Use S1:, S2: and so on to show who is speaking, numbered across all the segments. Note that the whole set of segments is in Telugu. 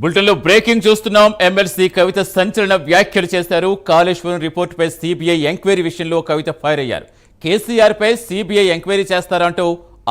S1: బులెటిన్లో బ్రేకింగ్ చూస్తున్నాం. ఎమ్మెల్సీ కవిత సంచలన వ్యాఖ్యలు చేశారు. కాళేశ్వరం రిపోర్టుపై సిబిఐ ఎంక్వైరీ విషయంలో కవిత ఫైర్ అయ్యారు. కేసీఆర్ పై సిబిఐ ఎంక్వైరీ చేస్తారంటూ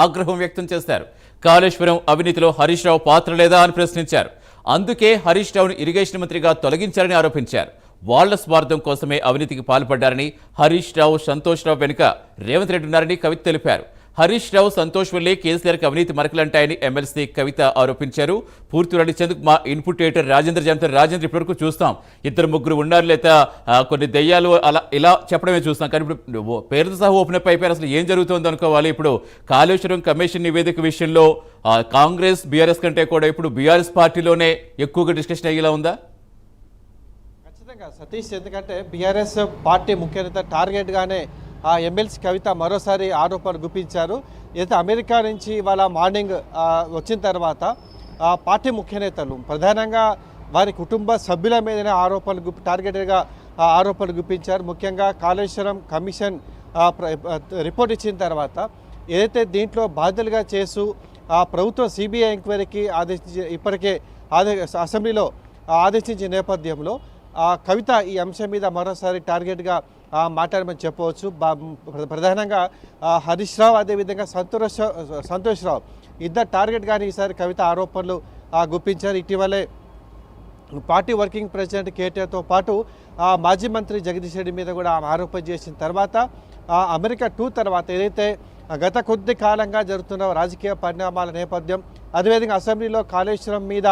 S1: ఆగ్రహం వ్యక్తం చేశారు. కాళేశ్వరం అవినీతిలో హరీష్ రావు పాత్ర లేదా అని ప్రశ్నించారు. అందుకే హరీష్ రావును ఇరిగేషన్ మంత్రిగా తొలగించారని ఆరోపించారు. వాళ్ల స్వార్థం కోసమే అవినీతికి పాల్పడ్డారని, హరీష్ రావు, సంతోష్ రావు వెనుక రేవంత్ రెడ్డి ఉన్నారని కవిత తెలిపారు. హరీష్ రావు, సంతోష్ వల్లే కేసీఆర్కి అవినీతి మరకలంటాయని ఎమ్మెల్సీ కవిత ఆరోపించారు. పూర్తి నడిచేందుకు మా ఇన్పుట్ ఎడిటర్ రాజేంద్ర జంతర్. రాజేంద్ర, ఇప్పటివరకు చూస్తాం ఇద్దరు ముగ్గురు ఉన్నారు, లేదా కొన్ని దెయ్యాలు అలా ఇలా చెప్పడమే చూస్తాం. కానీ ఇప్పుడు పేరుతో సహా ఓపెన్ అప్ అయిపోయారు. అసలు ఏం జరుగుతుందో అనుకోవాలి. ఇప్పుడు కాళేశ్వరం కమిషన్ నివేదిక విషయంలో కాంగ్రెస్ బీఆర్ఎస్ కంటే కూడా ఇప్పుడు బీఆర్ఎస్ పార్టీలోనే ఎక్కువగా డిస్కషన్ అయ్యేలా ఉందా?
S2: ఖచ్చితంగా సతీష్, ఎందుకంటే బీఆర్ఎస్ పార్టీ ముఖ్య నేత టార్గెట్గానే ఎమ్మెల్సీ కవిత మరోసారి ఆరోపణలు గుప్పించారు. అయితే అమెరికా నుంచి ఇవాళ మార్నింగ్ వచ్చిన తర్వాత పార్టీ ముఖ్య నేతలు ప్రధానంగా వారి కుటుంబ సభ్యుల మీదనే టార్గెట్గా ఆరోపణలు గుప్పించారు. ముఖ్యంగా కాళేశ్వరం కమిషన్ రిపోర్ట్ ఇచ్చిన తర్వాత ఏదైతే దీంట్లో బాధ్యులుగా చేస్తూ ప్రభుత్వం సిబిఐ ఎంక్వైరీకి ఇప్పటికే అసెంబ్లీలో ఆదేశించిన నేపథ్యంలో కవిత ఈ అంశం మీద మరోసారి టార్గెట్గా మాట్లాడమని చెప్పవచ్చు. ప్రధానంగా హరీష్ రావు, అదేవిధంగా సంతోష్ రావు ఇద్దరు టార్గెట్గానే ఈసారి కవిత ఆరోపణలు గుప్పించారు. ఇటీవలే పార్టీ వర్కింగ్ ప్రెసిడెంట్ కేటీఆర్తో పాటు మాజీ మంత్రి జగదీష్ రెడ్డి మీద కూడా ఆరోపణ చేసిన తర్వాత అమెరికా టూర్ తర్వాత ఏదైతే గత కొద్ది కాలంగా జరుగుతున్న రాజకీయ పరిణామాల నేపథ్యం, అదేవిధంగా అసెంబ్లీలో కాళేశ్వరం మీద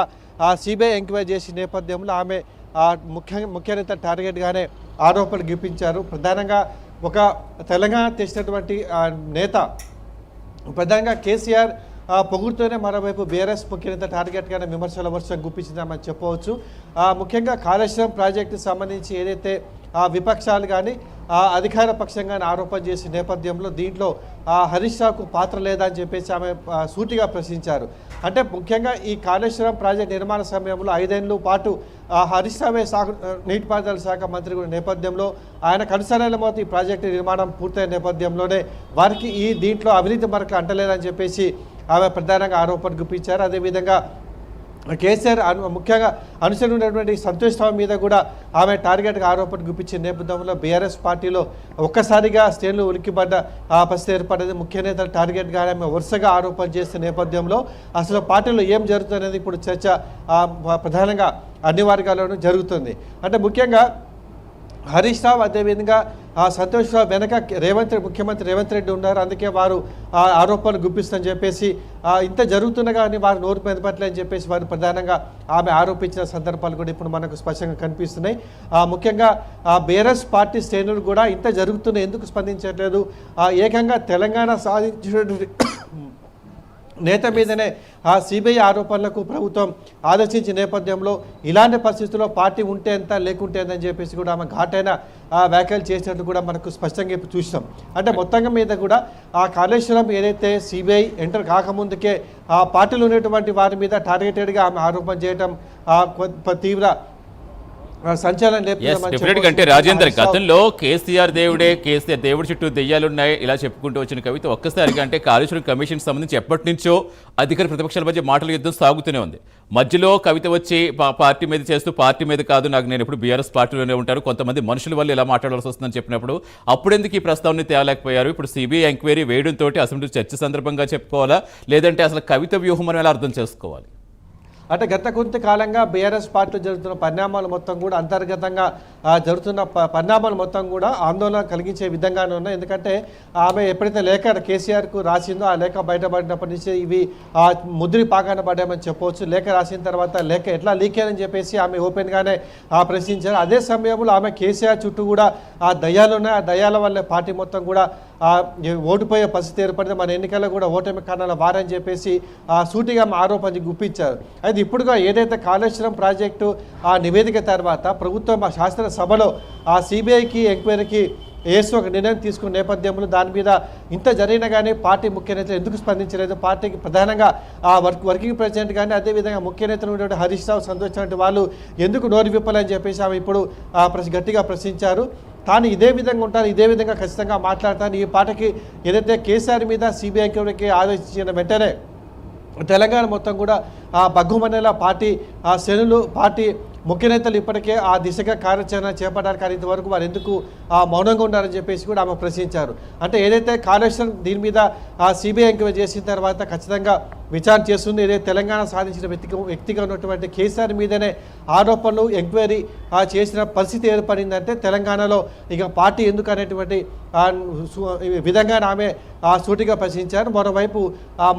S2: సిబిఐ ఎంక్వైరీ చేసిన నేపథ్యంలో ఆమె ముఖ్య నేత టార్గెట్గానే ఆరోపణలు గుప్పించారు. ప్రధానంగా ఒక తెలంగాణ తెచ్చినటువంటి నేత ప్రధానంగా కేసీఆర్ పొగుడుతూనే మరోవైపు బీఆర్ఎస్ ముఖ్య నేత టార్గెట్గానే విమర్శల వర్షం గుప్పించిందామని చెప్పవచ్చు. ముఖ్యంగా కాళేశ్వరం ప్రాజెక్టుకు సంబంధించి ఏదైతే విపక్షాలు కానీ అధికార పక్షంగా ఆరోపణ చేసిన నేపథ్యంలో దీంట్లో హరీష్ రావుకు పాత్ర లేదా అని చెప్పేసి ఆమె సూటిగా ప్రశ్నించారు. అంటే ముఖ్యంగా ఈ కాళేశ్వరం ప్రాజెక్ట్ నిర్మాణ సమయంలో 5 ఏళ్ల పాటు హరీష్ రావే నీటిపారుదల శాఖ మంత్రి కూడా నేపథ్యంలో ఆయన కనుసరణలో ఈ ప్రాజెక్టు నిర్మాణం పూర్తయిన నేపథ్యంలోనే వారికి దీంట్లో అవినీతి మరకలు అంటలేదని చెప్పేసి ఆమె ప్రధానంగా ఆరోపణ గుప్పించారు. అదేవిధంగా కేసీఆర్ ముఖ్యంగా అనుసరి ఉన్నటువంటి సంతోష్ రావు మీద కూడా ఆమె టార్గెట్గా ఆరోపణ గుప్పించిన నేపథ్యంలో బీఆర్ఎస్ పార్టీలో ఒక్కసారిగా శ్రేణులు ఉలిక్కిపడ్డ పరిస్థితి ఏర్పడ్డది. ముఖ్య నేతల టార్గెట్గా ఆమె వరుసగా ఆరోపణ చేసిన నేపథ్యంలో అసలు పార్టీలో ఏం జరుగుతుందనేది ఇప్పుడు చర్చ ప్రధానంగా అన్ని వర్గాల్లోనూ జరుగుతుంది. అంటే ముఖ్యంగా హరీష్ రావు, అదేవిధంగా సంతోష్ రావు వెనక ముఖ్యమంత్రి రేవంత్ రెడ్డి ఉన్నారు. అందుకే వారు ఆరోపణలు గుప్పిస్తుందని చెప్పేసి ఇంత జరుగుతుండగా అని వారు నోరు మెదపట్లేదని చెప్పేసి వారు ప్రధానంగా ఆమె ఆరోపించిన సందర్భాలు కూడా ఇప్పుడు మనకు స్పష్టంగా కనిపిస్తున్నాయి. ముఖ్యంగా బీఆర్ఎస్ పార్టీ శ్రేణులు కూడా ఇంత జరుగుతున్న ఎందుకు స్పందించట్లేదు, ఏకంగా తెలంగాణ సాధించినటువంటి నేత మీదనే సిబిఐ ఆరోపణలకు ప్రభుత్వం ఆలోచించిన నేపథ్యంలో ఇలాంటి పరిస్థితుల్లో పార్టీ ఉంటే ఎంత లేకుంటే ఎంత అని చెప్పేసి కూడా ఆమె ఘాటైన వ్యాఖ్యలు చేసినట్టు కూడా మనకు స్పష్టంగా చూసాం. అంటే మొత్తంగా మీద కూడా కాళేశ్వరం ఏదైతే సిబిఐ ఎంటర్ కాకముందుకే పార్టీలో ఉన్నటువంటి వారి మీద టార్గెటెడ్గా ఆమె ఆరోపణ చేయడం తీవ్ర
S1: సంచలనం. అంటే రాజేందర్, గతంలో కేసీఆర్ దేవుడి చుట్టూ దెయ్యాలున్నాయి ఇలా చెప్పుకుంటూ వచ్చిన కవిత ఒక్కసారిగా అంటే కాళేశ్వరం కమిషన్ సంబంధించి ఎప్పటి నుంచో అధికార ప్రతిపక్షాల మధ్య మాటల యుద్ధం సాగుతూనే ఉంది. మధ్యలో కవిత వచ్చి పార్టీ మీద చేస్తూ పార్టీ మీద కాదు, నేను ఎప్పుడు బీఆర్ఎస్ పార్టీలోనే ఉంటారు, కొంతమంది మనుషుల వల్ల ఇలా మాట్లాడాల్సి వస్తుందని చెప్పినప్పుడు అప్పుడెందుకు ఈ ప్రస్తావన తేలేకపోయారు? ఇప్పుడు సిబిఐ ఎంక్వైరీ వేయడంతో అసెంబ్లీ చర్చ సందర్భంగా చెప్పుకోవాలా, లేదంటే అసలు కవిత వ్యూహం అని ఎలా అర్థం చేసుకోవాలి?
S2: అంటే గత కొంతకాలంగా బీఆర్ఎస్ పార్టీలో జరుగుతున్న పరిణామాలు మొత్తం కూడా అంతర్గతంగా జరుగుతున్న పరిణామాలు మొత్తం కూడా ఆందోళన కలిగించే విధంగానే ఉన్నాయి. ఎందుకంటే ఆమె ఎప్పుడైతే లేఖ కేసీఆర్కు రాసిందో ఆ లేఖ బయటపడినప్పటి నుంచి ఇవి ముద్రి పాకాన పడ్డామని చెప్పవచ్చు. లేఖ రాసిన తర్వాత లేఖ ఎట్లా లీక్ అయ్యారని చెప్పేసి ఆమె ఓపెన్గానే ప్రశ్నించారు. అదే సమయంలో ఆమె కేసీఆర్ చుట్టూ కూడా ఆ దయ్యాలు ఉన్నాయి, ఆ దయ్యాల వల్లే పార్టీ మొత్తం కూడా ఓడిపోయే పరిస్థితి ఏర్పడింది, మన ఎన్నికల్లో కూడా ఓటమి కారణాల వారని చెప్పేసి సూటిగా ఆరోపణ గుప్పించారు. అయితే ఇప్పుడుగా ఏదైతే కాళేశ్వరం ప్రాజెక్టు నివేదిక తర్వాత ప్రభుత్వం శాసనసభలో సిబిఐకి ఎంక్వైరీకి ఒక నిర్ణయం తీసుకున్న నేపథ్యంలో దాని మీద ఇంత జరిగినా కానీ పార్టీ ముఖ్య నేతలు ఎందుకు స్పందించలేదు? పార్టీకి ప్రధానంగా వర్కింగ్ ప్రెసిడెంట్ కానీ అదేవిధంగా ముఖ్య నేతలు ఉన్నటువంటి హరీష్ రావు, సంతోష్ లాంటి వాళ్ళు ఎందుకు నోరు విప్పాలని చెప్పేసి ఆమె ఇప్పుడు గట్టిగా ప్రశ్నించారు. తాను ఇదే విధంగా ఉంటాను, ఇదే విధంగా ఖచ్చితంగా మాట్లాడతాను. ఈ పాటకి ఏదైతే కేసీఆర్ మీద సిబిఐకి ఆదేశించిన వెంటనే తెలంగాణ మొత్తం కూడా బగ్గుమనేలా పార్టీ శ్రేణులు పార్టీ ముఖ్య నేతలు ఇప్పటికే ఆ దిశగా కార్యాచరణ చేపట్టారు. కానీ ఇంతవరకు వారు ఎందుకు మౌనంగా ఉన్నారని చెప్పేసి కూడా ఆమె ప్రశ్నించారు. అంటే ఏదైతే కాళేశ్వరం దీని మీద సిబిఐ ఎంక్వైరీ చేసిన తర్వాత ఖచ్చితంగా విచారణ చేస్తుంది. ఏదైతే తెలంగాణ సాధించిన వ్యక్తిగా ఉన్నటువంటి కేసీఆర్ మీదనే ఆరోపణలు ఎంక్వైరీ చేసిన పరిస్థితి ఏర్పడిందంటే తెలంగాణలో ఇక పార్టీ ఎందుకు అనేటువంటి విధంగా ఆమె సూటిగా ప్రశ్నించారు. మరోవైపు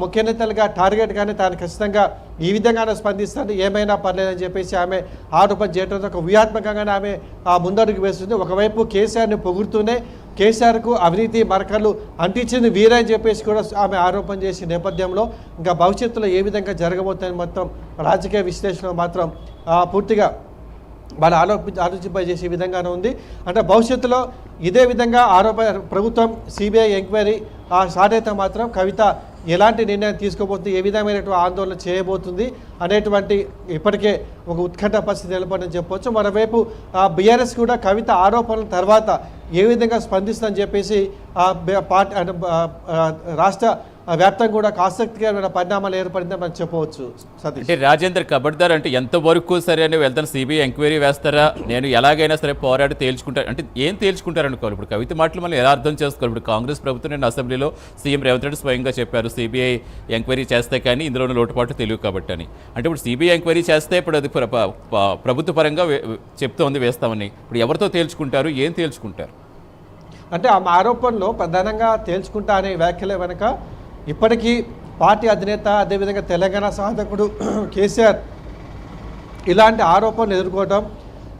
S2: ముఖ్య నేతలుగా టార్గెట్గానే తాను ఖచ్చితంగా ఈ విధంగానే స్పందిస్తాను, ఏమైనా పర్లేదని చెప్పేసి ఆమె ఆరోపణ చేయడంతో ఒక వ్యూహాత్మకంగానే ఆమె ముందడుగు వేస్తుంది. ఒకవైపు కేసీఆర్ని పొగుడుతూనే కేసీఆర్కు అవినీతి మరకలు అంటించింది వీరే అని చెప్పేసి కూడా ఆమె ఆరోపణ చేసే నేపథ్యంలో ఇంకా భవిష్యత్తులో ఏ విధంగా జరగబోతుందని మొత్తం రాజకీయ విశ్లేషణ మాత్రం పూర్తిగా వాళ్ళు ఆలోచింపజేసే విధంగానే ఉంది. అంటే భవిష్యత్తులో ఇదే విధంగా ప్రభుత్వం సిబిఐ ఎంక్వైరీ స్టార్ట్ అయితే మాత్రం కవిత ఎలాంటి నిర్ణయం తీసుకోబోతుంది, ఏ విధమైనటువంటి ఆందోళన చేయబోతుంది అనేటువంటి ఇప్పటికే ఒక ఉత్కంఠ పరిస్థితి నిలబడని చెప్పవచ్చు. మరోవైపు బీఆర్ఎస్ కూడా కవిత ఆరోపణల తర్వాత ఏ విధంగా స్పందిస్తుందని చెప్పేసి పార్టీ రాష్ట్ర వ్యాప్తంగా కూడా ఆసక్తికరమైన పరిణామాలు ఏర్పడిందని మనం చెప్పవచ్చు. సతీష్,
S1: అంటే రాజేందర్ కబడ్దార్ అంటే ఎంతవరకు సరే అని వెళ్తాను, సిబిఐ ఎంక్వైరీ వేస్తారా, నేను ఎలాగైనా సరే పోరాడి తేల్చుకుంటారు అంటే ఏం తేల్చుకుంటారు అనుకోవాలి. ఇప్పుడు కవిత మాటలు మనం ఎలా అర్థం చేసుకోవాలి? ఇప్పుడు కాంగ్రెస్ ప్రభుత్వం నేను అసెంబ్లీలో సీఎం రేవంత్ రెడ్డి స్వయంగా చెప్పారు సిబిఐ ఎంక్వైరీ చేస్తే కానీ ఇందులోని లోటుపాటు తెలియదు కాబట్టి అని. అంటే ఇప్పుడు సిబిఐ ఎంక్వైరీ చేస్తే ఇప్పుడు అది ప్రభుత్వ పరంగా చెప్తోంది వేస్తామని, ఇప్పుడు ఎవరితో తేల్చుకుంటారు, ఏం తేల్చుకుంటారు?
S2: అంటే ఆ ఆరోపణలో ప్రధానంగా తేల్చుకుంటా అనే వ్యాఖ్యలే వెనక ఇప్పటికీ పార్టీ అధినేత అదేవిధంగా తెలంగాణ సాధకుడు కేసీఆర్ ఇలాంటి ఆరోపణలు ఎదుర్కోవడం,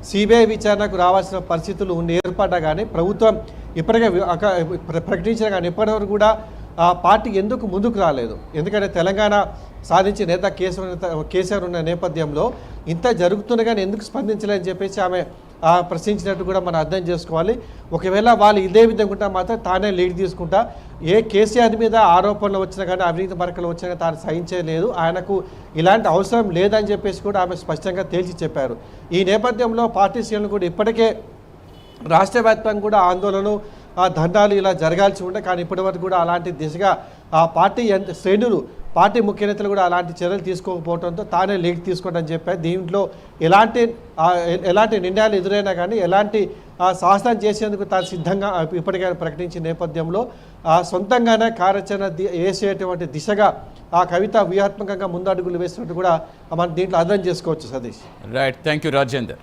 S2: సిబిఐ విచారణకు రావాల్సిన పరిస్థితులు ఏర్పడ్డా కానీ ప్రభుత్వం ఇప్పటికే ప్రకటించిన కానీ ఇప్పటివరకు కూడా పార్టీ ఎందుకు ముందుకు రాలేదు? ఎందుకంటే తెలంగాణ సాధించిన నేత కేసీఆర్ ఉన్న నేపథ్యంలో ఇంత జరుగుతున్నా కానీ ఎందుకు స్పందించలేదని చెప్పేసి ఆమె ప్రశ్నించినట్టు కూడా మనం అర్థం చేసుకోవాలి. ఒకవేళ వాళ్ళు ఇదే విధంగా ఉంటా మాత్రం తానే లీడ్ తీసుకుంటా, ఏ కేసీఆర్ మీద ఆరోపణలు వచ్చినా కానీ అవినీతి మరకలు వచ్చినా కానీ తాను సహించలేదు, ఆయనకు ఇలాంటి అవసరం లేదని చెప్పేసి కూడా ఆమె స్పష్టంగా తేల్చి చెప్పారు. ఈ నేపథ్యంలో పార్టీ శ్రేణులు కూడా ఇప్పటికే రాష్ట్ర వ్యాప్తంగా కూడా ఆందోళనలు దండాలు ఇలా జరగాల్సి ఉండే, కానీ ఇప్పటివరకు కూడా అలాంటి దిశగా పార్టీ శ్రేణులు పార్టీ ముఖ్య నేతలు కూడా అలాంటి చర్యలు తీసుకోకపోవడంతో తానే లీడ్ తీసుకోవడం చెప్పారు. దీంట్లో ఎలాంటి నిర్ణయాలు ఎదురైనా కానీ ఎలాంటి సాహసం చేసేందుకు తాను సిద్ధంగా ఇప్పటికే ప్రకటించిన నేపథ్యంలో సొంతంగానే కార్యాచరణ వేసేటువంటి దిశగా కవిత వ్యూహాత్మకంగా ముందడుగులు వేసినట్టు కూడా మనం దీంట్లో అర్థం చేసుకోవచ్చు. Satish,
S1: right, thank you Rajender.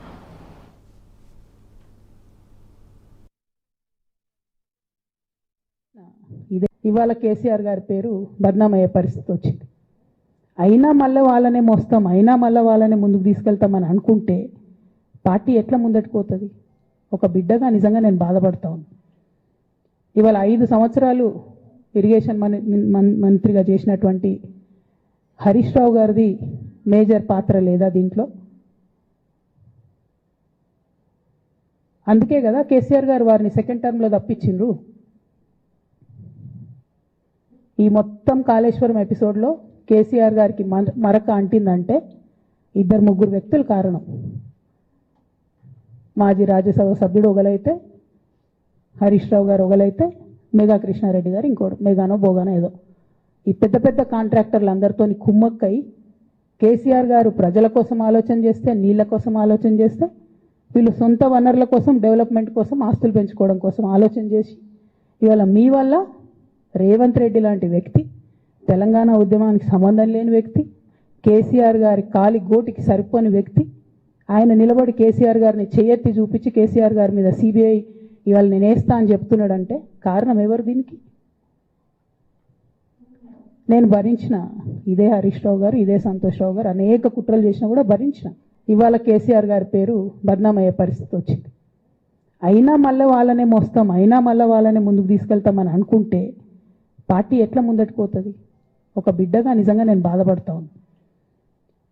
S3: ఇవాళ కేసీఆర్ గారి పేరు బద్నామయ్యే పరిస్థితి వచ్చింది. అయినా మళ్ళీ వాళ్ళనే మోస్తాం, అయినా మళ్ళీ వాళ్ళనే ముందుకు తీసుకెళ్తామని అనుకుంటే పార్టీ ఎట్లా ముందట్టుకుపోతుంది? ఒక బిడ్డగా నిజంగా నేను బాధపడతా ఉన్నాను. ఇవాళ 5 సంవత్సరాలు ఇరిగేషన్ మంత్రిగా చేసినటువంటి హరీష్ రావు గారిది మేజర్ పాత్ర లేదా దీంట్లో? అందుకే కదా కేసీఆర్ గారు వారిని సెకండ్ టర్మ్లో తప్పించిండ్రు. ఈ మొత్తం కాళేశ్వరం ఎపిసోడ్లో కేసీఆర్ గారికి మరక అంటిందంటే 2-3 వ్యక్తులు కారణం. మాజీ రాజ్యసభ సభ్యుడు ఒకలైతే, హరీష్ రావు గారు ఒకలైతే, మేఘా కృష్ణారెడ్డి గారు ఇంకోటి, మేఘానో బోగానో ఏదో. ఈ పెద్ద పెద్ద కాంట్రాక్టర్లు అందరితో కుమ్మక్కై కేసీఆర్ గారు ప్రజల కోసం ఆలోచన చేస్తే, నీళ్ళ కోసం ఆలోచన చేస్తే, వీళ్ళు సొంత వనరుల కోసం, డెవలప్మెంట్ కోసం, ఆస్తులు పెంచుకోవడం కోసం ఆలోచన చేసి ఇవాళ మీ వల్ల రేవంత్ రెడ్డి లాంటి వ్యక్తి, తెలంగాణ ఉద్యమానికి సంబంధం లేని వ్యక్తి, కేసీఆర్ గారి కాలి గోటికి సరిపోని వ్యక్తి, ఆయన నిలబడి కేసీఆర్ గారిని చేయెత్తి చూపించి కేసీఆర్ గారి మీద సిబిఐ ఇవాళ నేను వేస్తా అని చెప్తున్నాడంటే కారణం ఎవరు దీనికి? నేను భరించిన, ఇదే హరీష్ రావు గారు, ఇదే సంతోష్ రావు గారు అనేక కుట్రలు చేసినా కూడా భరించిన. ఇవాళ కేసీఆర్ గారి పేరు బద్నామయ్యే పరిస్థితి వచ్చింది. అయినా మళ్ళీ వాళ్ళనే మోస్తాం, అయినా మళ్ళీ వాళ్ళనే ముందుకు తీసుకెళ్తామని అనుకుంటే పార్టీ ఎట్లా ముందట్టుకుపోతుంది? ఒక బిడ్డగా నిజంగా నేను బాధపడతా ఉన్నాను.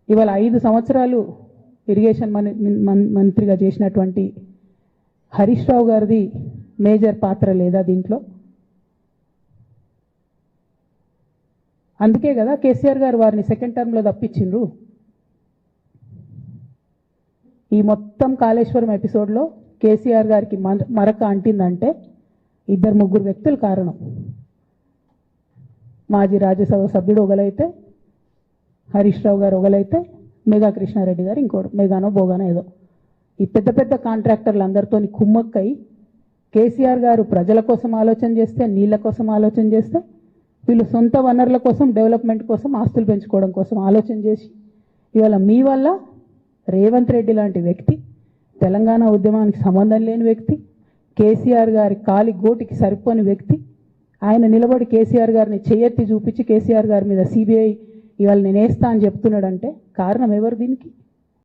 S3: ఇవాళ 5 సంవత్సరాలు ఇరిగేషన్ మంత్రిగా చేసినటువంటి హరీష్ రావు గారిది మేజర్ పాత్ర లేదా దీంట్లో? అందుకే కదా కేసీఆర్ గారు వారిని సెకండ్ టర్మ్లో తప్పించిండ్రు. ఈ మొత్తం కాళేశ్వరం ఎపిసోడ్లో కేసీఆర్ గారికి మరక అంటిందంటే 2-3 వ్యక్తులు కారణం. మాజీ రాజ్యసభ సభ్యుడు ఒకలైతే, హరీష్ రావు గారు ఒకలైతే మెగా కృష్ణారెడ్డి గారు ఇంకోటి మెగానో బోగానో ఏదో ఈ పెద్ద పెద్ద కాంట్రాక్టర్లు అందరితో కుమ్మక్కై కేసీఆర్ గారు ప్రజల కోసం ఆలోచన చేస్తే, నీళ్ళ కోసం ఆలోచన చేస్తే, వీళ్ళు సొంత వనరుల కోసం, డెవలప్మెంట్ కోసం, ఆస్తులు పెంచుకోవడం కోసం ఆలోచన చేసి ఇవాళ మీ వల్ల రేవంత్ రెడ్డి లాంటి వ్యక్తి, తెలంగాణ ఉద్యమానికి సంబంధం లేని వ్యక్తి, కేసీఆర్ గారి కాలి గోటికి సరిపోని వ్యక్తి, ఆయన నిలబడి కేసీఆర్ గారిని చేయెత్తి చూపించి కేసీఆర్ గారి మీద సిబిఐ ఇవాళ నేను వేస్తా అని చెప్తున్నాడంటే కారణం ఎవరు దీనికి?